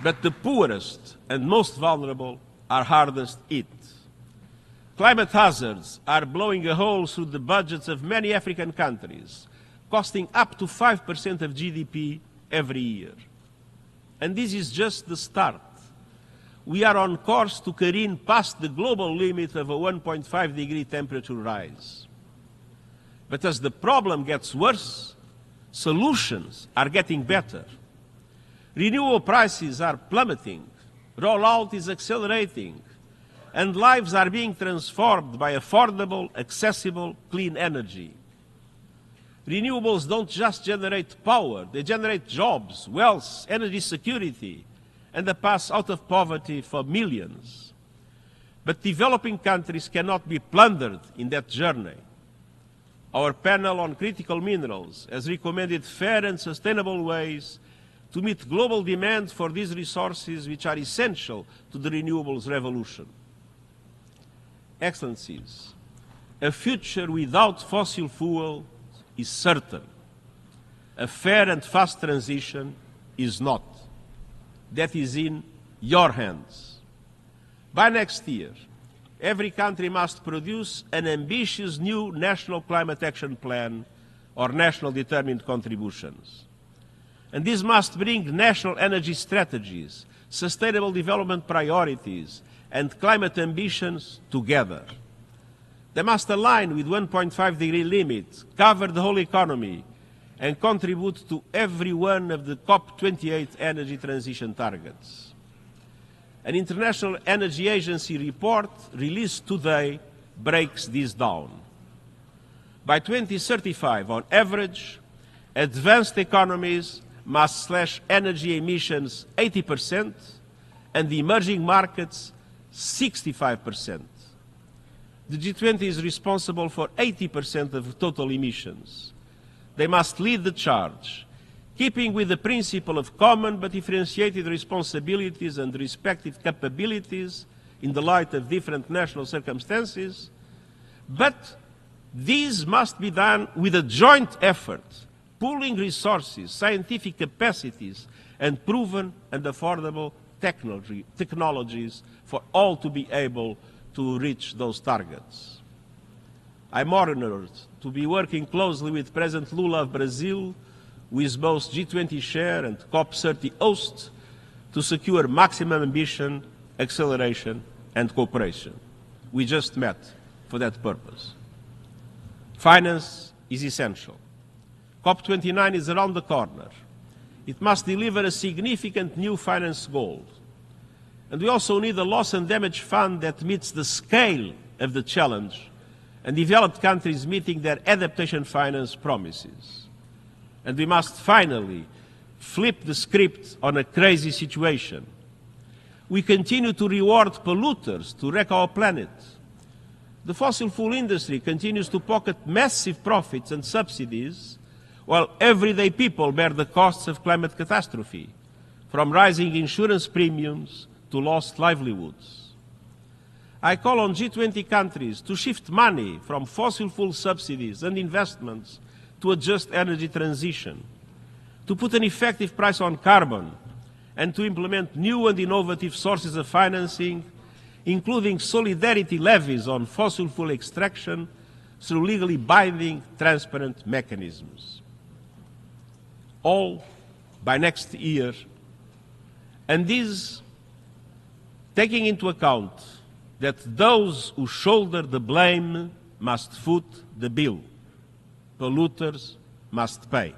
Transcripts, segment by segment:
but the poorest and most vulnerable are hardest hit. Climate hazards are blowing a hole through the budgets of many African countries, costing up to 5% of GDP every year. And this is just the start. We are on course to careen past the global limit of a 1.5 degree temperature rise. But as the problem gets worse, solutions are getting better. Renewable prices are plummeting, rollout is accelerating, and lives are being transformed by affordable, accessible, clean energy. Renewables don't just generate power, they generate jobs, wealth, energy security, and a path out of poverty for millions. But developing countries cannot be plundered in that journey. Our panel on critical minerals has recommended fair and sustainable ways to meet global demand for these resources which are essential to the renewables revolution. Excellencies, a future without fossil fuel is certain. A fair and fast transition is not. That is in your hands. By next year, every country must produce an ambitious new national climate action plan or national determined contributions. And this must bring national energy strategies, sustainable development priorities, and climate ambitions together. They must align with 1.5 degree limit, cover the whole economy, and contribute to every one of the COP28 energy transition targets. An International Energy Agency report released today breaks this down. By 2035, on average, advanced economies must slash energy emissions 80% and the emerging markets 65%. The G20 is responsible for 80% of total emissions. They must lead the charge, keeping with the principle of common but differentiated responsibilities and respective capabilities in the light of different national circumstances. But these must be done with a joint effort, pooling resources, scientific capacities, and proven and affordable technologies for all to be able to reach those targets. I'm honored to be working closely with President Lula of Brazil, who is both G20 chair and COP30 host, to secure maximum ambition, acceleration, and cooperation. We just met for that purpose. Finance is essential. COP29 is around the corner. It must deliver a significant new finance goal. And we also need a loss and damage fund that meets the scale of the challenge and developed countries meeting their adaptation finance promises. And we must finally flip the script on a crazy situation. We continue to reward polluters to wreck our planet. The fossil fuel industry continues to pocket massive profits and subsidies, while everyday people bear the costs of climate catastrophe, from rising insurance premiums to lost livelihoods. I call on G20 countries to shift money from fossil fuel subsidies and investments to a just energy transition, to put an effective price on carbon, and to implement new and innovative sources of financing, including solidarity levies on fossil fuel extraction through legally binding, transparent mechanisms. All by next year, and this taking into account that those who shoulder the blame must foot the bill. Polluters must pay.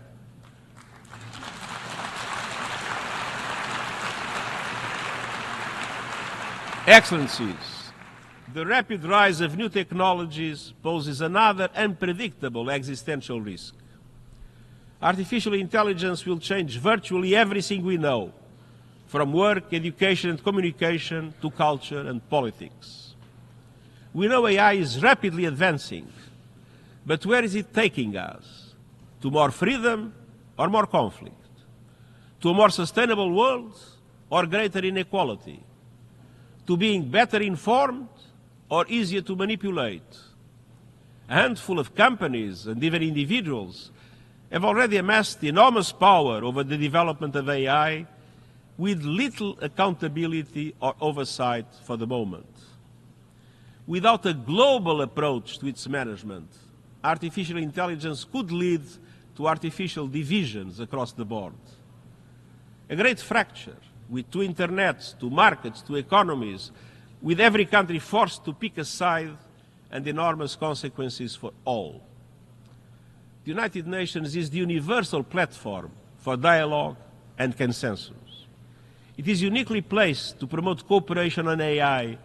Excellencies, the rapid rise of new technologies poses another unpredictable existential risk. Artificial intelligence will change virtually everything we know, from work, education and communication to culture and politics. We know AI is rapidly advancing, but where is it taking us? To more freedom or more conflict? To a more sustainable world or greater inequality? To being better informed or easier to manipulate? A handful of companies and even individuals have already amassed enormous power over the development of AI, with little accountability or oversight for the moment. Without a global approach to its management, artificial intelligence could lead to artificial divisions across the board. A great fracture to internets, to markets, to economies, with every country forced to pick a side and enormous consequences for all. The United Nations is the universal platform for dialogue and consensus. It is uniquely placed to promote cooperation on AI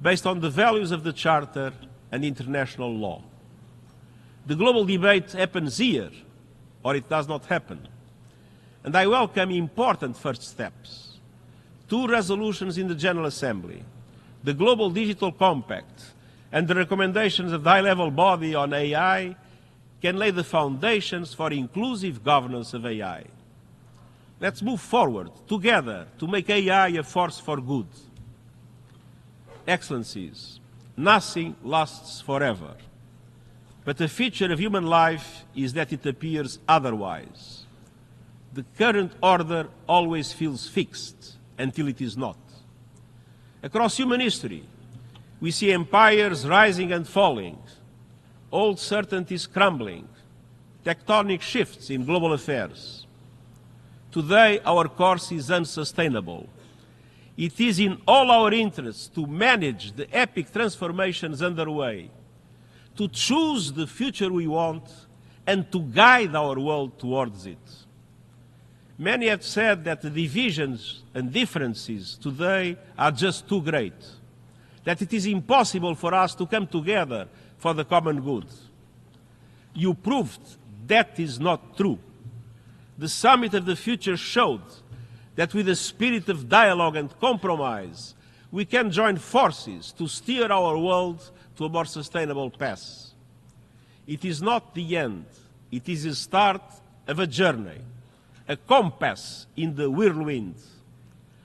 based on the values of the Charter and international law. The global debate happens here, or it does not happen. And I welcome important first steps. 2 resolutions in the General Assembly, the Global Digital Compact, and the recommendations of the high-level body on AI can lay the foundations for inclusive governance of AI. Let's move forward together to make AI a force for good. Excellencies, nothing lasts forever. But the feature of human life is that it appears otherwise. The current order always feels fixed until it is not. Across human history, we see empires rising and falling, old certainties crumbling, tectonic shifts in global affairs. Today, our course is unsustainable. It is in all our interests to manage the epic transformations underway, to choose the future we want, and to guide our world towards it. Many have said that the divisions and differences today are just too great, that it is impossible for us to come together for the common good. You proved that is not true. The Summit of the Future showed that with a spirit of dialogue and compromise, we can join forces to steer our world to a more sustainable path. It is not the end. It is the start of a journey, a compass in the whirlwind.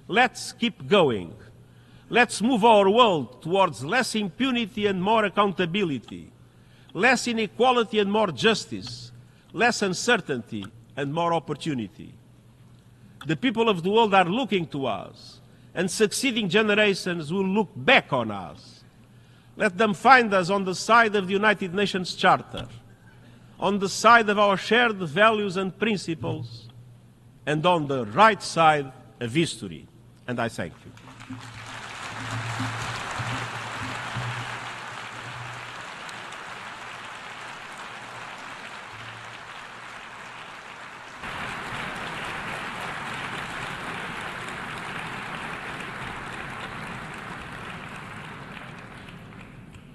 Let's keep going. Let's move our world towards less impunity and more accountability, less inequality and more justice, less uncertainty and more opportunity. The people of the world are looking to us, and succeeding generations will look back on us. Let them find us on the side of the United Nations Charter, on the side of our shared values and principles, and on the right side of history. And I thank you.